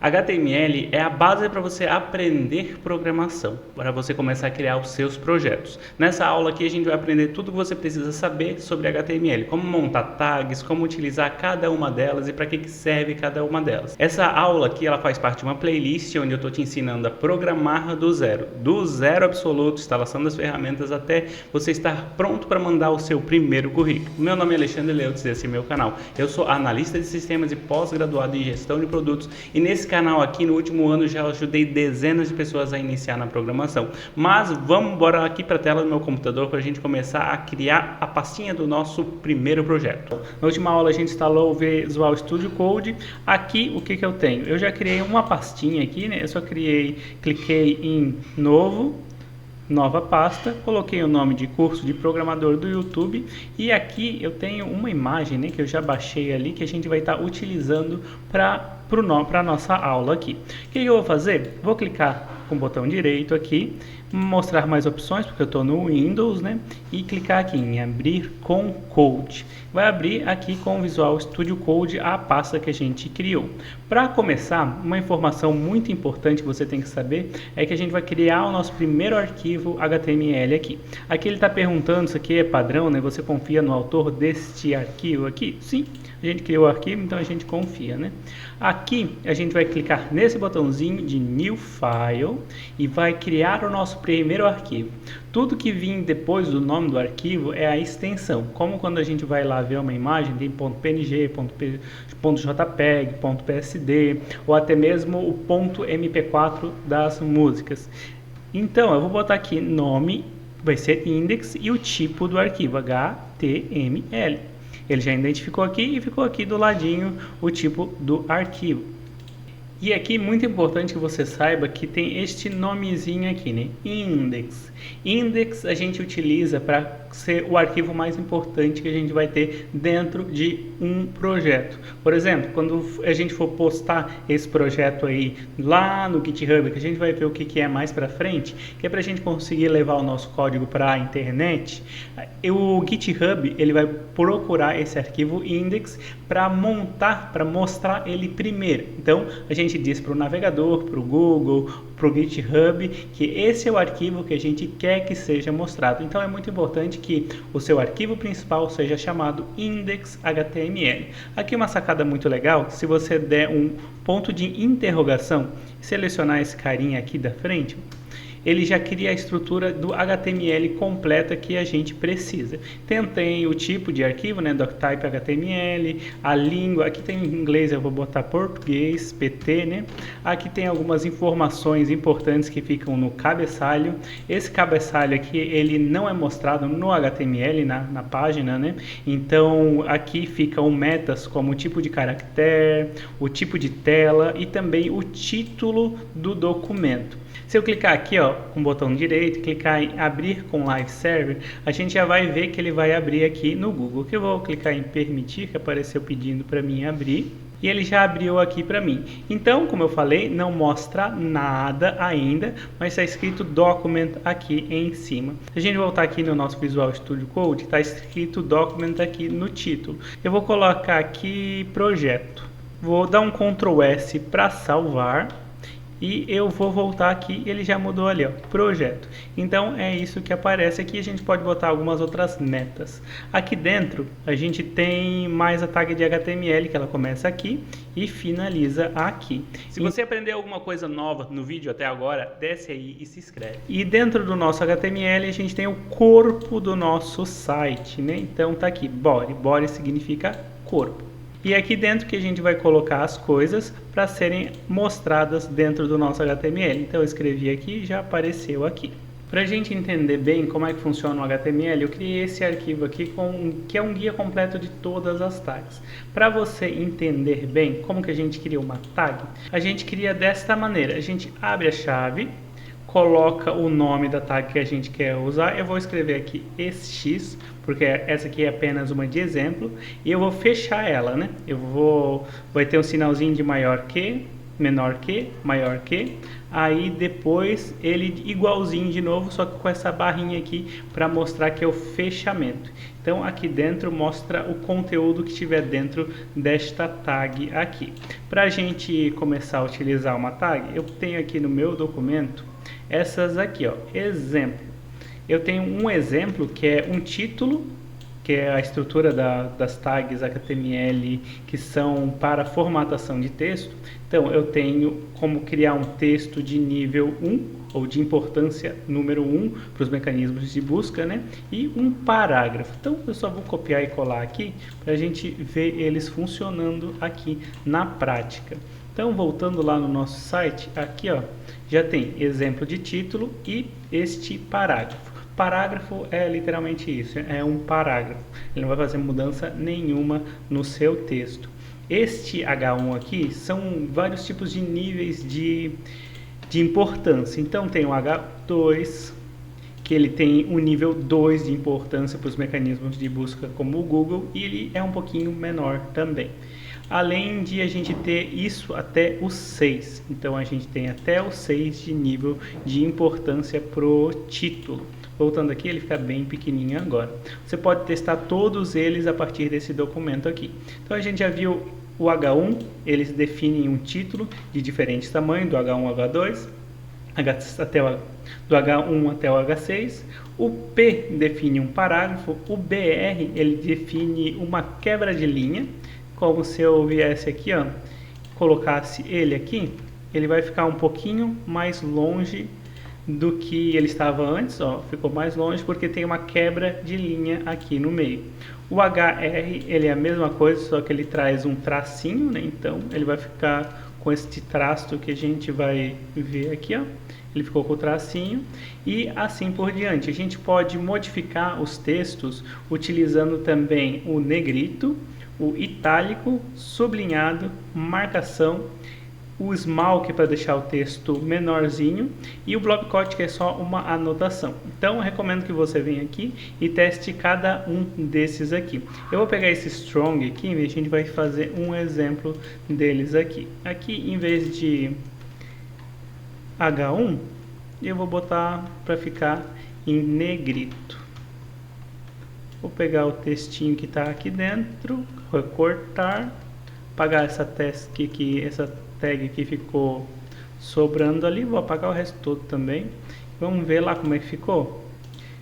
HTML é a base para você aprender programação, para você começar a criar os seus projetos. Nessa aula aqui a gente vai aprender tudo o que você precisa saber sobre HTML, como montar tags, como utilizar cada uma delas e para que serve cada uma delas. Essa aula aqui ela faz parte de uma playlist onde eu estou te ensinando a programar do zero absoluto, instalação das ferramentas até você estar pronto para mandar o seu primeiro currículo. Meu nome é Alexandre Leutz e esse é meu canal. Eu sou analista de sistemas e pós-graduado em gestão de produtos e nesse canal aqui no último ano já ajudei dezenas de pessoas a iniciar na programação. Mas vamos embora aqui para a tela do meu computador para a gente começar a criar a pastinha do nosso primeiro projeto. Na última aula a gente instalou o Visual Studio Code. Aqui o que eu tenho? Eu já criei uma pastinha aqui, né? Eu só cliquei em nova pasta, coloquei o nome de curso de programador do YouTube e aqui eu tenho uma imagem, né, que eu já baixei ali que a gente vai estar utilizando para a nossa aula aqui. O que eu vou fazer? Vou clicar com o botão direito aqui, mostrar mais opções, porque eu estou no Windows, né? E clicar aqui em abrir com Code. Vai abrir aqui com o Visual Studio Code a pasta que a gente criou. Para começar, uma informação muito importante que você tem que saber é que a gente vai criar o nosso primeiro arquivo HTML aqui. Aqui ele está perguntando se aqui é padrão, né? Você confia no autor deste arquivo aqui? Sim, a gente criou o arquivo, então a gente confia, né? Aqui a gente vai clicar nesse botãozinho de New File e vai criar o nosso primeiro arquivo. Tudo que vir depois do nome do arquivo é a extensão, como quando a gente vai lá ver uma imagem, tem .png, .jpeg, .psd ou até mesmo o .mp4 das músicas. Então eu vou botar aqui nome, vai ser index e o tipo do arquivo HTML. Ele já identificou aqui e ficou aqui do ladinho o tipo do arquivo. E aqui muito importante que você saiba que tem este nomezinho aqui, né? Index. Index a gente utiliza para ser o arquivo mais importante que a gente vai ter dentro de um projeto. Por exemplo, quando a gente for postar esse projeto aí lá no GitHub, que a gente vai ver o que é mais para frente, que é para a gente conseguir levar o nosso código para a internet, o GitHub ele vai procurar esse arquivo index para montar, para mostrar ele primeiro. Então a gente diz para o navegador, para o Google, para o GitHub que esse é o arquivo que a gente quer que seja mostrado. Então é muito importante que o seu arquivo principal seja chamado index.html. Aqui uma sacada muito legal, se você der um ponto de interrogação e selecionar esse carinha aqui da frente, ele já cria a estrutura do HTML completa que a gente precisa. Tem o tipo de arquivo, né, doctype HTML, a língua, aqui tem em inglês, eu vou botar português, PT, né? Aqui tem algumas informações importantes que ficam no cabeçalho. Esse cabeçalho aqui, ele não é mostrado no HTML, na página, né? Então, aqui ficam metas como o tipo de caractere, o tipo de tela e também o título do documento. Se eu clicar aqui, ó, com o botão direito, clicar em abrir com Live Server, a gente já vai ver que ele vai abrir aqui no Google. Que eu vou clicar em permitir, que apareceu pedindo para mim abrir. E ele já abriu aqui para mim. Então, como eu falei, não mostra nada ainda, mas está escrito Document aqui em cima. Se a gente voltar aqui no nosso Visual Studio Code, está escrito Document aqui no título. Eu vou colocar aqui Projeto. Vou dar um Ctrl S para salvar. E eu vou voltar aqui e ele já mudou ali, ó, projeto. Então é isso que aparece aqui. A gente pode botar algumas outras metas. Aqui dentro a gente tem mais a tag de HTML, que ela começa aqui e finaliza aqui. Se você aprendeu alguma coisa nova no vídeo até agora, desce aí e se inscreve. E dentro do nosso HTML a gente tem o corpo do nosso site, né? Então tá aqui, body. Body significa corpo. E aqui dentro que a gente vai colocar as coisas para serem mostradas dentro do nosso HTML. Então eu escrevi aqui e já apareceu aqui. Para a gente entender bem como é que funciona o HTML, eu criei esse arquivo aqui que é um guia completo de todas as tags. Para você entender bem como que a gente cria uma tag, a gente cria desta maneira. A gente abre a chave, coloca o nome da tag que a gente quer usar. Eu vou escrever aqui SX, porque essa aqui é apenas uma de exemplo, e eu vou fechar ela, né? Vai ter um sinalzinho de maior que, menor que, maior que, aí depois ele igualzinho de novo, só que com essa barrinha aqui para mostrar que é o fechamento. Então Então aqui dentro mostra o conteúdo que estiver dentro desta tag aqui. Para a gente começar a utilizar uma tag, eu tenho aqui no meu documento essas aqui, ó, exemplo. Eu tenho um exemplo que é um título, que é a estrutura das tags HTML que são para formatação de texto. Então eu tenho como criar um texto de nível 1 ou de importância número 1 para os mecanismos de busca, né? E um parágrafo. Então eu só vou copiar e colar aqui para a gente ver eles funcionando aqui na prática. Então voltando lá no nosso site, aqui ó, já tem exemplo de título e este parágrafo. Parágrafo é literalmente isso, é um parágrafo. Ele não vai fazer mudança nenhuma no seu texto. Este H1 aqui são vários tipos de níveis de importância. Então tem o H2, que ele tem um nível 2 de importância para os mecanismos de busca como o Google, e ele é um pouquinho menor também. Além de a gente ter isso até o 6. Então a gente tem até o 6 de nível de importância pro título. Voltando aqui, ele fica bem pequenininho agora. Você pode testar todos eles a partir desse documento aqui. Então a gente já viu o H1, eles definem um título de diferentes tamanhos, do H1 ao H2, do H1 até o H6. O P define um parágrafo, o BR ele define uma quebra de linha, como se eu viesse aqui, ó, colocasse ele aqui, ele vai ficar um pouquinho mais longe do que ele estava antes, ó, ficou mais longe porque tem uma quebra de linha aqui no meio. O HR, ele é a mesma coisa, só que ele traz um tracinho, né? Então ele vai ficar com este traço que a gente vai ver aqui, ó. Ele ficou com o tracinho e assim por diante. A gente pode modificar os textos utilizando também o negrito, o itálico, sublinhado, marcação, o small, que é para deixar o texto menorzinho, e o block quote, que é só uma anotação. Então eu recomendo que você venha aqui e teste cada um desses aqui. Eu vou pegar esse strong aqui, a gente vai fazer um exemplo deles aqui. Aqui, em vez de H1, eu vou botar para ficar em negrito. Vou pegar o textinho que está aqui dentro, recortar, apagar essa tag que ficou sobrando ali, vou apagar o resto todo também. Vamos ver lá como é que ficou.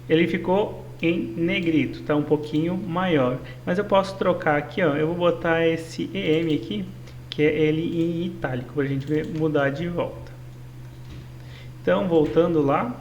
Ele ficou em negrito, tá um pouquinho maior, mas eu posso trocar aqui, ó. Eu vou botar esse EM aqui, que é ele em itálico, para a gente ver, mudar de volta. Então, voltando lá,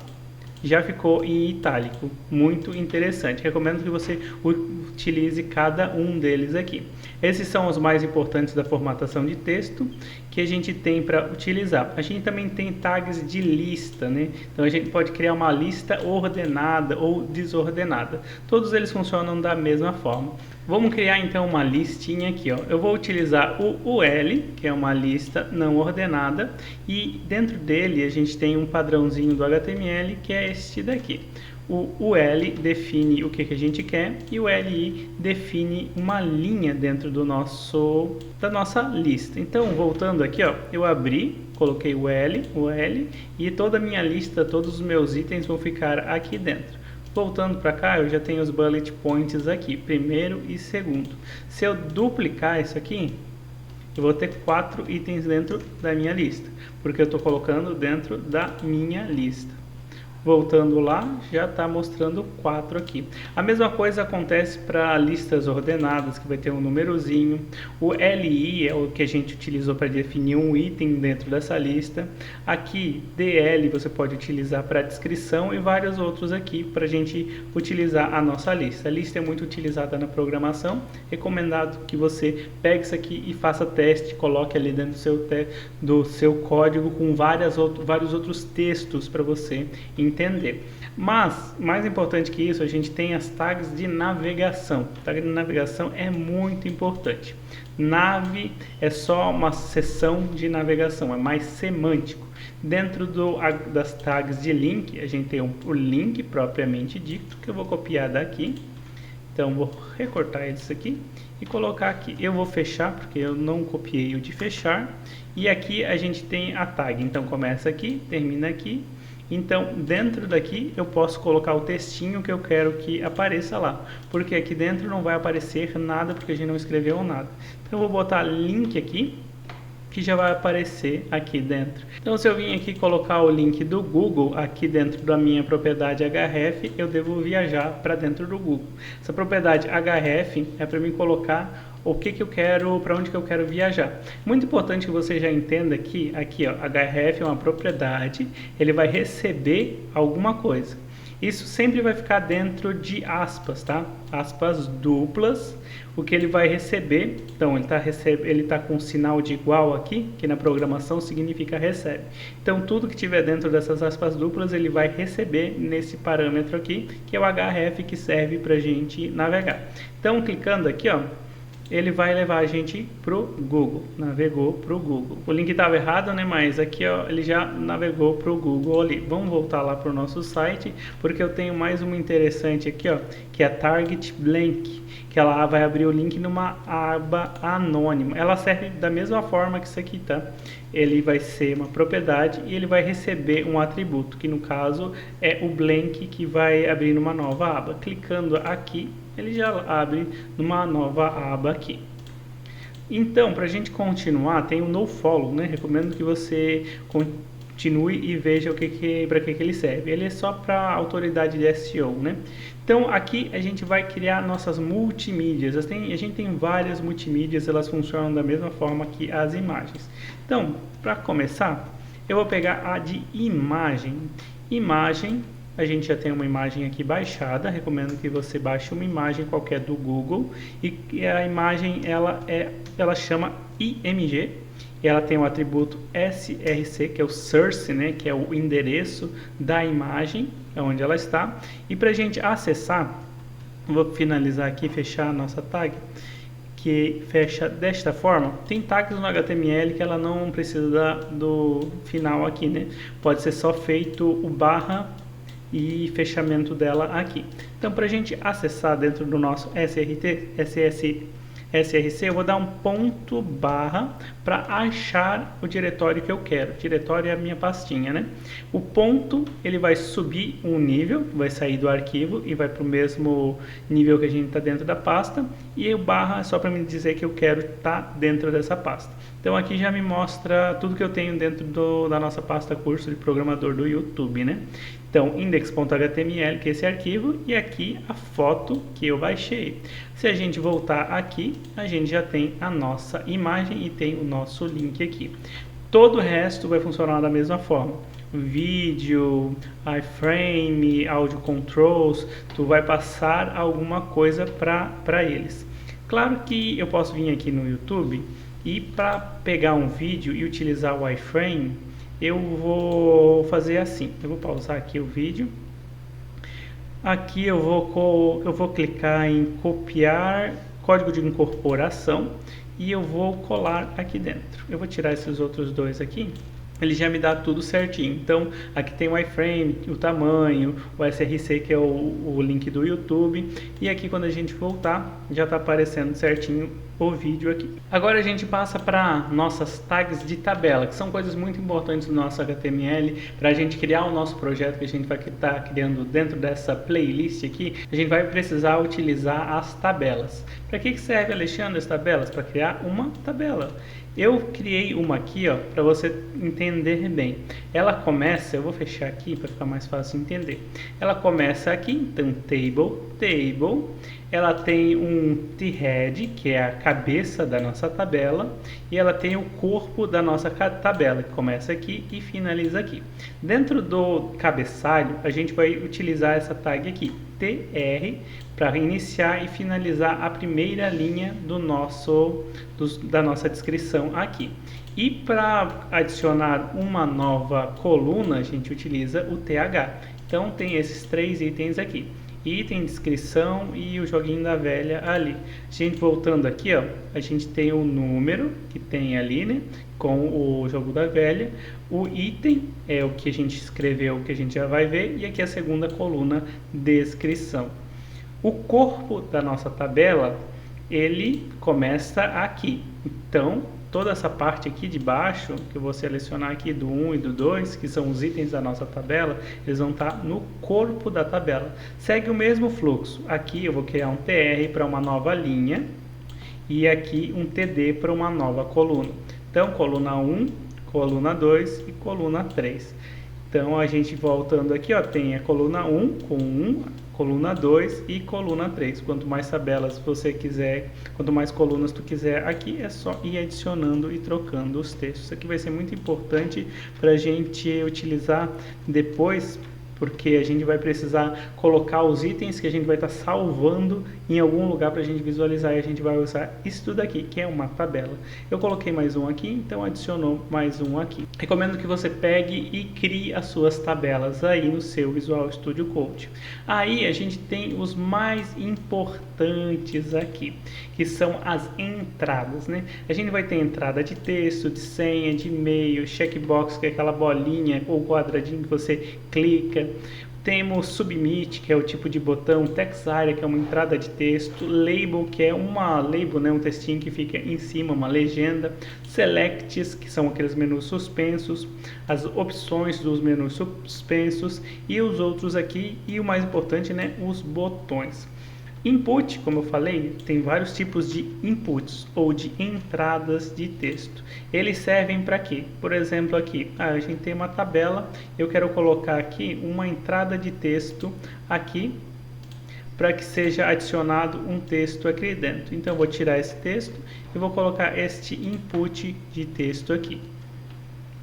já ficou em itálico, muito interessante. Recomendo que você utilize cada um deles aqui. Esses são os mais importantes da formatação de texto que a gente tem para utilizar. A gente também tem tags de lista, né? Então a gente pode criar uma lista ordenada ou desordenada. Todos eles funcionam da mesma forma. Vamos criar então uma listinha aqui, ó. Eu vou utilizar o UL, que é uma lista não ordenada, e dentro dele a gente tem um padrãozinho do HTML, que é este daqui. O UL define o que a gente quer e o LI define uma linha dentro da nossa lista. Então, voltando aqui, ó, eu abri, coloquei o L e toda a minha lista, todos os meus itens vão ficar aqui dentro. Voltando para cá, eu já tenho os bullet points aqui, primeiro e segundo. Se eu duplicar isso aqui, eu vou ter 4 itens dentro da minha lista, porque eu estou colocando dentro da minha lista. Voltando lá, já está mostrando 4 aqui. A mesma coisa acontece para listas ordenadas, que vai ter um númerozinho. O LI é o que a gente utilizou para definir um item dentro dessa lista. Aqui, DL você pode utilizar para descrição e vários outros aqui para a gente utilizar a nossa lista. A lista é muito utilizada na programação. Recomendado que você pegue isso aqui e faça teste, coloque ali dentro do seu código com vários outros textos para você entender. Mas, mais importante que isso, a gente tem as tags de navegação. Tag de navegação é muito importante. Nave é só uma seção de navegação, é mais semântico. Dentro das tags de link, a gente tem o link propriamente dito, que eu vou copiar daqui. Então, vou recortar isso aqui e colocar aqui. Eu vou fechar, porque eu não copiei o de fechar. E aqui a gente tem a tag. Então, começa aqui, termina aqui. Então, dentro daqui eu posso colocar o textinho que eu quero que apareça lá, porque aqui dentro não vai aparecer nada, porque a gente não escreveu nada. Então, eu vou botar link aqui, que já vai aparecer aqui dentro. Então, se eu vim aqui colocar o link do Google aqui dentro da minha propriedade href, eu devo viajar para dentro do Google. Essa propriedade href é para mim colocar o que eu quero, para onde que eu quero viajar. Muito importante que você já entenda que aqui, ó, href é uma propriedade, ele vai receber alguma coisa. Isso sempre vai ficar dentro de aspas, tá? Aspas duplas, o que ele vai receber. Então, ele tá com um sinal de igual aqui, que na programação significa recebe. Então, tudo que tiver dentro dessas aspas duplas, ele vai receber nesse parâmetro aqui, que é o href que serve para a gente navegar. Então, clicando aqui, ó, ele vai levar a gente pro Google, navegou pro Google. O link estava errado, né? Mas aqui, ó, ele já navegou pro Google ali. Vamos voltar lá pro nosso site, porque eu tenho mais uma interessante aqui, ó, que é a Target Blank, que ela vai abrir o link numa aba anônima. Ela serve da mesma forma que isso aqui, tá? Ele vai ser uma propriedade e ele vai receber um atributo, que no caso é o blank, que vai abrir numa nova aba. Clicando aqui, ele já abre numa nova aba aqui. Então, para a gente continuar, tem o nofollow, né? Recomendo que você continue e veja para que ele serve. Ele é só para autoridade de SEO, né? Então, aqui a gente vai criar nossas multimídias. A gente tem várias multimídias, elas funcionam da mesma forma que as imagens. Então, para começar, eu vou pegar a de imagem. Imagem. A gente já tem uma imagem aqui baixada, recomendo que você baixe uma imagem qualquer do Google, e a imagem ela chama IMG, e ela tem o atributo src, que é o source, né, que é o endereço da imagem, é onde ela está. E para a gente acessar, vou finalizar aqui, fechar a nossa tag, que fecha desta forma. Tem tags no HTML que ela não precisa do final aqui, né? Pode ser só feito o barra e fechamento dela aqui. Então, para a gente acessar dentro do nosso src, eu vou dar um ponto barra para achar o diretório que eu quero. O diretório é a minha pastinha, né? O ponto, ele vai subir um nível, vai sair do arquivo e vai para o mesmo nível que a gente está dentro da pasta. E o barra é só para me dizer que eu quero estar dentro dessa pasta. Então, aqui já me mostra tudo que eu tenho dentro da nossa pasta curso de programador do YouTube, né? Então, index.html, que é esse arquivo, e aqui a foto que eu baixei. Se a gente voltar aqui, a gente já tem a nossa imagem e tem o nosso link aqui. Todo o resto vai funcionar da mesma forma. Vídeo, iframe, audio controls, tu vai passar alguma coisa para eles. Claro que eu posso vir aqui no YouTube e para pegar um vídeo e utilizar o iframe, eu vou fazer assim. Eu vou pausar aqui o vídeo. Aqui eu vou clicar em copiar código de incorporação e eu vou colar aqui dentro. Eu vou tirar esses outros dois aqui. Ele já me dá tudo certinho. Então, aqui tem o iframe, o tamanho, o src, que é o link do YouTube. E aqui, quando a gente voltar, já está aparecendo certinho o vídeo aqui. Agora a gente passa para nossas tags de tabela, que são coisas muito importantes no nosso HTML. Para a gente criar o nosso projeto que a gente vai estar criando dentro dessa playlist aqui, a gente vai precisar utilizar as tabelas. Para que serve, Alexandre, as tabelas? Para criar uma tabela. Eu criei uma aqui, ó, para você entender bem. Ela começa, eu vou fechar aqui para ficar mais fácil entender. Ela começa aqui, então table. Ela tem um t-head, que é a cabeça da nossa tabela, e ela tem o corpo da nossa tabela, que começa aqui e finaliza aqui. Dentro do cabeçalho, a gente vai utilizar essa tag aqui, tr, para iniciar e finalizar a primeira linha da nossa descrição aqui. E para adicionar uma nova coluna, a gente utiliza o th. Então tem esses três itens aqui. Item, descrição e o joguinho da velha ali. A gente voltando aqui, ó, a gente tem o número que tem ali, né, com o jogo da velha. O item é o que a gente escreveu, que a gente já vai ver, e aqui a segunda coluna, descrição. O corpo da nossa tabela, ele começa aqui. Então, toda essa parte aqui de baixo, que eu vou selecionar aqui do 1 e do 2, que são os itens da nossa tabela, eles vão estar no corpo da tabela. Segue o mesmo fluxo. Aqui eu vou criar um TR para uma nova linha e aqui um TD para uma nova coluna. Então, coluna 1, coluna 2 e coluna 3. Então, a gente voltando aqui, ó, tem a coluna 1 com 1, coluna 2 e coluna 3. Quanto mais tabelas você quiser, quanto mais colunas tu quiser aqui, é só ir adicionando e trocando os textos. Isso aqui vai ser muito importante para a gente utilizar depois, porque a gente vai precisar colocar os itens que a gente vai estar salvando em algum lugar para a gente visualizar, e a gente vai usar isso tudo aqui, que é uma tabela. Eu coloquei mais um aqui, então adicionou mais um aqui. Recomendo que você pegue e crie as suas tabelas aí no seu Visual Studio Code. Aí a gente tem os mais importantes aqui, que são as entradas, né? A gente vai ter entrada de texto, de senha, de e-mail, checkbox, que é aquela bolinha ou quadradinho que você clica. Temos Submit, que é o tipo de botão, Text Area, que é uma entrada de texto, Label, que é uma label, né, um textinho que fica em cima, uma legenda, Selects, que são aqueles menus suspensos, as opções dos menus suspensos e os outros aqui, e o mais importante, né, os botões. Input, como eu falei, tem vários tipos de inputs ou de entradas de texto. Eles servem para quê? Por exemplo, aqui, a gente tem uma tabela, eu quero colocar aqui uma entrada de texto aqui para que seja adicionado um texto aqui dentro. Então, eu vou tirar esse texto e vou colocar este input de texto aqui.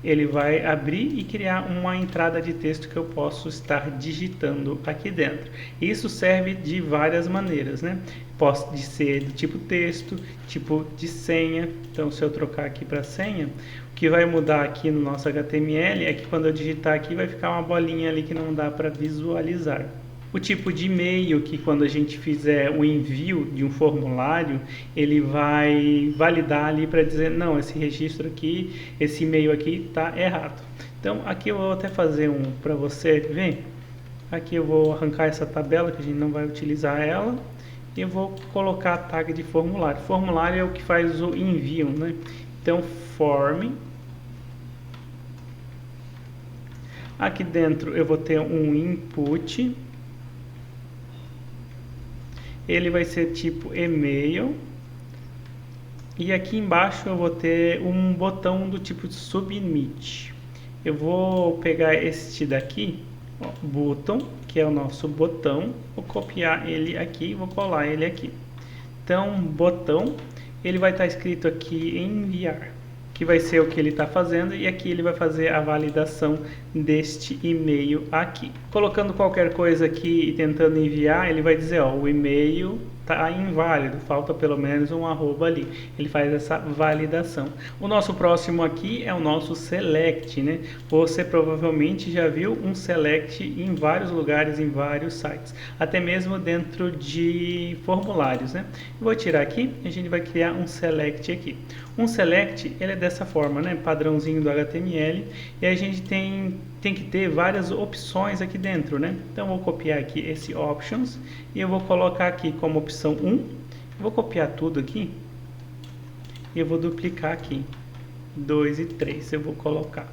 Ele vai abrir e criar uma entrada de texto que eu posso estar digitando aqui dentro. Isso serve de várias maneiras, né? Pode ser do tipo texto, tipo de senha. Então, se eu trocar aqui para senha, o que vai mudar aqui no nosso HTML é que quando eu digitar aqui vai ficar uma bolinha ali que não dá para visualizar. O tipo de e-mail, que quando a gente fizer o envio de um formulário, ele vai validar ali para dizer, não, esse registro aqui, esse e-mail aqui está errado. Então, aqui eu vou até fazer um para você ver. Aqui eu vou arrancar essa tabela, que a gente não vai utilizar ela, e eu vou colocar a tag de formulário. Formulário é o que faz o envio, né? Então, form. Aqui dentro eu vou ter um input. Ele vai ser tipo e-mail. E aqui embaixo eu vou ter um botão do tipo submit. Eu vou pegar este daqui, ó, button, que é o nosso botão. Vou copiar ele aqui e vou colar ele aqui. Então, botão, ele vai estar escrito aqui enviar, que vai ser o que ele está fazendo, e aqui ele vai fazer a validação deste e-mail aqui. Colocando qualquer coisa aqui e tentando enviar, ele vai dizer, ó, o e-mail está inválido, falta pelo menos um arroba ali. Ele faz essa validação. O nosso próximo aqui é o nosso select, né? Você provavelmente já viu um select em vários lugares, em vários sites, até mesmo dentro de formulários, né? Eu vou tirar aqui e a gente vai criar um select aqui. Um select, ele é dessa forma, né? Padrãozinho do HTML, e a gente tem que ter várias opções aqui dentro, né? Então, eu vou copiar aqui esse options e eu vou colocar aqui como opção 1. Eu vou copiar tudo aqui e eu vou duplicar aqui. 2 e 3 eu vou colocar.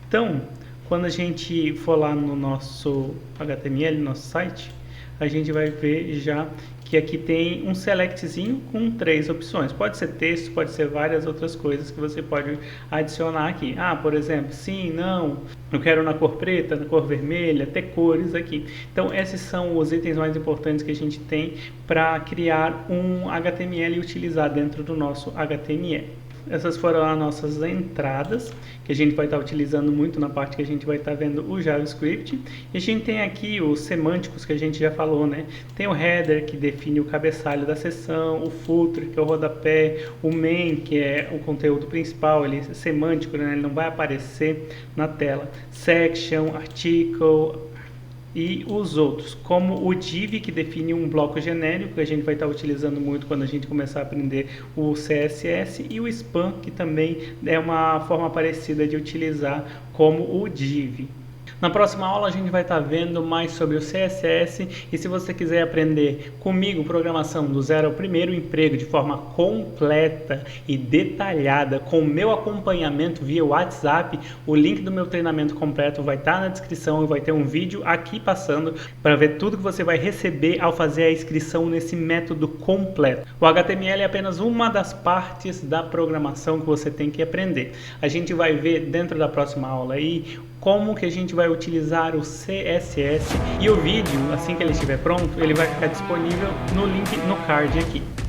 Então, quando a gente for lá no nosso HTML, no nosso site, a gente vai ver já que aqui tem um selectzinho com 3 opções. Pode ser texto, pode ser várias outras coisas que você pode adicionar aqui. Ah, por exemplo, sim, não, eu quero na cor preta, na cor vermelha, ter cores aqui. Então, esses são os itens mais importantes que a gente tem para criar um HTML e utilizar dentro do nosso HTML. Essas foram as nossas entradas, que a gente vai estar utilizando muito na parte que a gente vai estar vendo o JavaScript. E a gente tem aqui os semânticos que a gente já falou, né? Tem o header, que define o cabeçalho da seção, o footer, que é o rodapé, o main, que é o conteúdo principal, ele é semântico, né? Ele não vai aparecer na tela. Section, article, e os outros, como o div, que define um bloco genérico, que a gente vai estar utilizando muito quando a gente começar a aprender o CSS, e o span, que também é uma forma parecida de utilizar como o div. Na próxima aula a gente vai estar vendo mais sobre o CSS e se você quiser aprender comigo programação do zero ao primeiro emprego de forma completa e detalhada com o meu acompanhamento via WhatsApp, o link do meu treinamento completo vai estar na descrição e vai ter um vídeo aqui passando para ver tudo que você vai receber ao fazer a inscrição nesse método completo. O HTML é apenas uma das partes da programação que você tem que aprender. A gente vai ver dentro da próxima aula aí como que a gente vai utilizar o CSS e o vídeo, assim que ele estiver pronto, ele vai ficar disponível no link no card aqui.